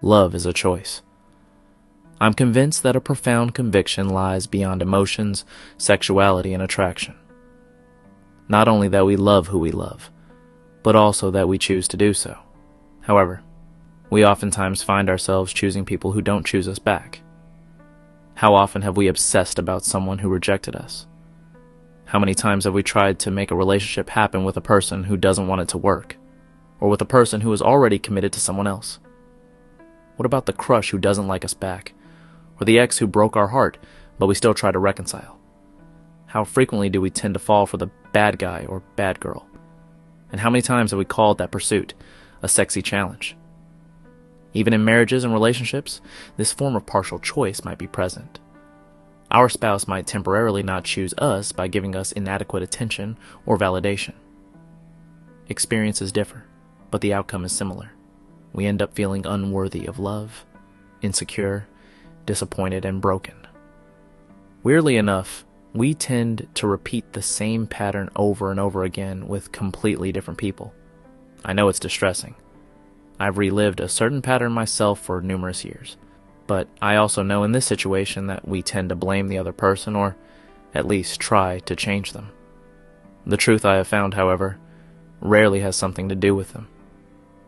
Love is a choice. I'm convinced that a profound conviction lies beyond emotions, sexuality, and attraction. Not only that we love who we love, but also that we choose to do so. However, we oftentimes find ourselves choosing people who don't choose us back. How often have we obsessed about someone who rejected us? How many times have we tried to make a relationship happen with a person who doesn't want it to work, or with a person who is already committed to someone else? What about the crush who doesn't like us back, or the ex who broke our heart, but we still try to reconcile? How frequently do we tend to fall for the bad guy or bad girl? And how many times have we called that pursuit a sexy challenge? Even in marriages and relationships, this form of partial choice might be present. Our spouse might temporarily not choose us by giving us inadequate attention or validation. Experiences differ, but the outcome is similar. We end up feeling unworthy of love, insecure, disappointed, and broken. Weirdly enough, we tend to repeat the same pattern over and over again with completely different people. I know it's distressing. I've relived a certain pattern myself for numerous years, but I also know in this situation that we tend to blame the other person, or at least try to change them. The truth I have found, however, rarely has something to do with them.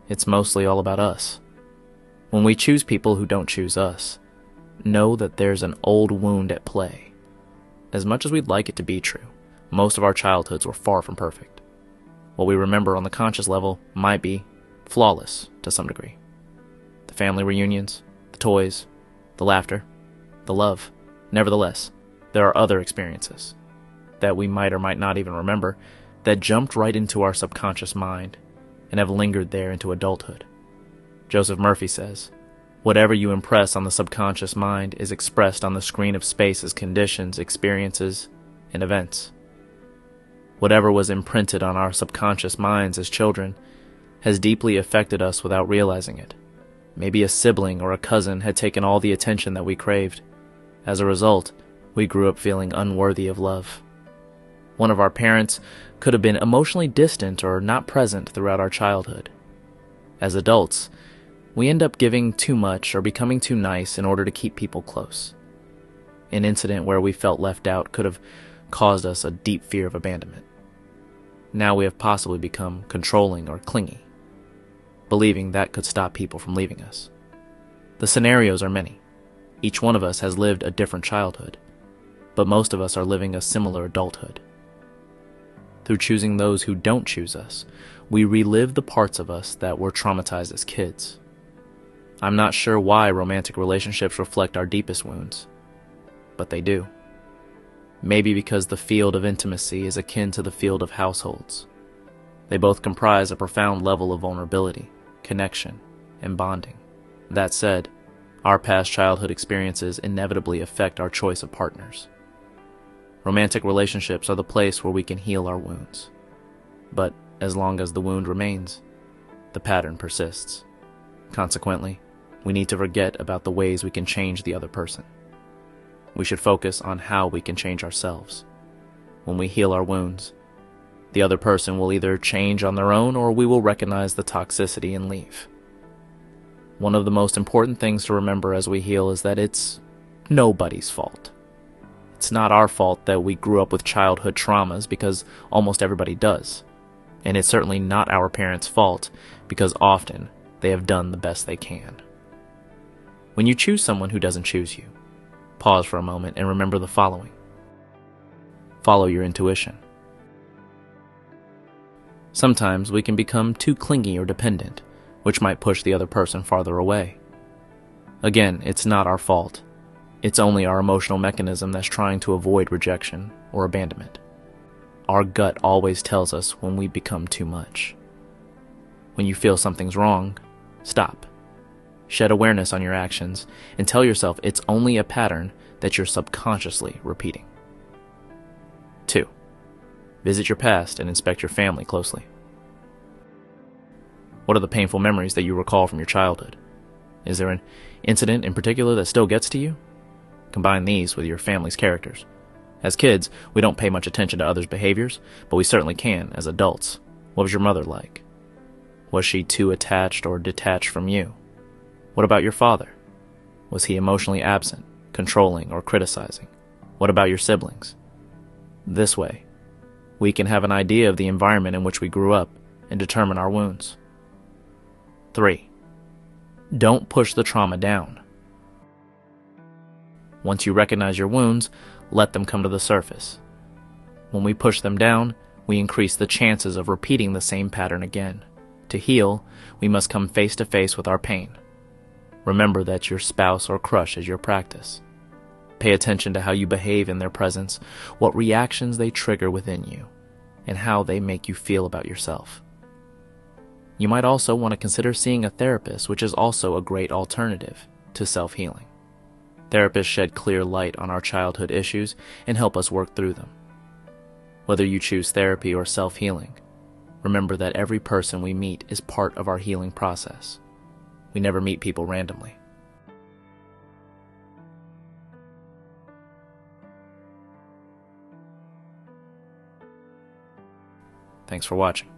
It's mostly all about us. When we choose people who don't choose us, know that there's an old wound at play. As much as we'd like it to be true, most of our childhoods were far from perfect. What we remember on the conscious level might be flawless to some degree. The family reunions, the toys, the laughter, the love. Nevertheless, there are other experiences that we might or might not even remember that jumped right into our subconscious mind and have lingered there into adulthood. Joseph Murphy says, "Whatever you impress on the subconscious mind is expressed on the screen of space as conditions, experiences, and events." Whatever was imprinted on our subconscious minds as children has deeply affected us without realizing it. Maybe a sibling or a cousin had taken all the attention that we craved. As a result, we grew up feeling unworthy of love. One of our parents could have been emotionally distant or not present throughout our childhood. As adults, we end up giving too much or becoming too nice in order to keep people close. An incident where we felt left out could have caused us a deep fear of abandonment. Now we have possibly become controlling or clingy, believing that could stop people from leaving us. The scenarios are many. Each one of us has lived a different childhood, but most of us are living a similar adulthood. Through choosing those who don't choose us, we relive the parts of us that were traumatized as kids. I'm not sure why romantic relationships reflect our deepest wounds, but they do. Maybe because the field of intimacy is akin to the field of households. They both comprise a profound level of vulnerability, connection, and bonding. That said, our past childhood experiences inevitably affect our choice of partners. Romantic relationships are the place where we can heal our wounds. But as long as the wound remains, the pattern persists. Consequently, we need to forget about the ways we can change the other person. We should focus on how we can change ourselves. When we heal our wounds, the other person will either change on their own or we will recognize the toxicity and leave. One of the most important things to remember as we heal is that it's nobody's fault. It's not our fault that we grew up with childhood traumas, because almost everybody does. And it's certainly not our parents' fault, because often they have done the best they can. When you choose someone who doesn't choose you, pause for a moment and remember the following. Follow your intuition. Sometimes we can become too clingy or dependent, which might push the other person farther away. Again, it's not our fault. It's only our emotional mechanism that's trying to avoid rejection or abandonment. Our gut always tells us when we become too much. When you feel something's wrong, stop. Shed awareness on your actions and tell yourself it's only a pattern that you're subconsciously repeating. 2. Visit your past and inspect your family closely. What are the painful memories that you recall from your childhood? Is there an incident in particular that still gets to you? Combine these with your family's characters. As kids, we don't pay much attention to others' behaviors, but we certainly can as adults. What was your mother like? Was she too attached or detached from you? What about your father? Was he emotionally absent, controlling, or criticizing? What about your siblings? This way, we can have an idea of the environment in which we grew up and determine our wounds. 3. Don't push the trauma down. Once you recognize your wounds, let them come to the surface. When we push them down, we increase the chances of repeating the same pattern again. To heal, we must come face to face with our pain. Remember that your spouse or crush is your practice. Pay attention to how you behave in their presence, what reactions they trigger within you, and how they make you feel about yourself. You might also want to consider seeing a therapist, which is also a great alternative to self-healing. Therapists shed clear light on our childhood issues and help us work through them. Whether you choose therapy or self-healing, remember that every person we meet is part of our healing process. We never meet people randomly. Thanks for watching.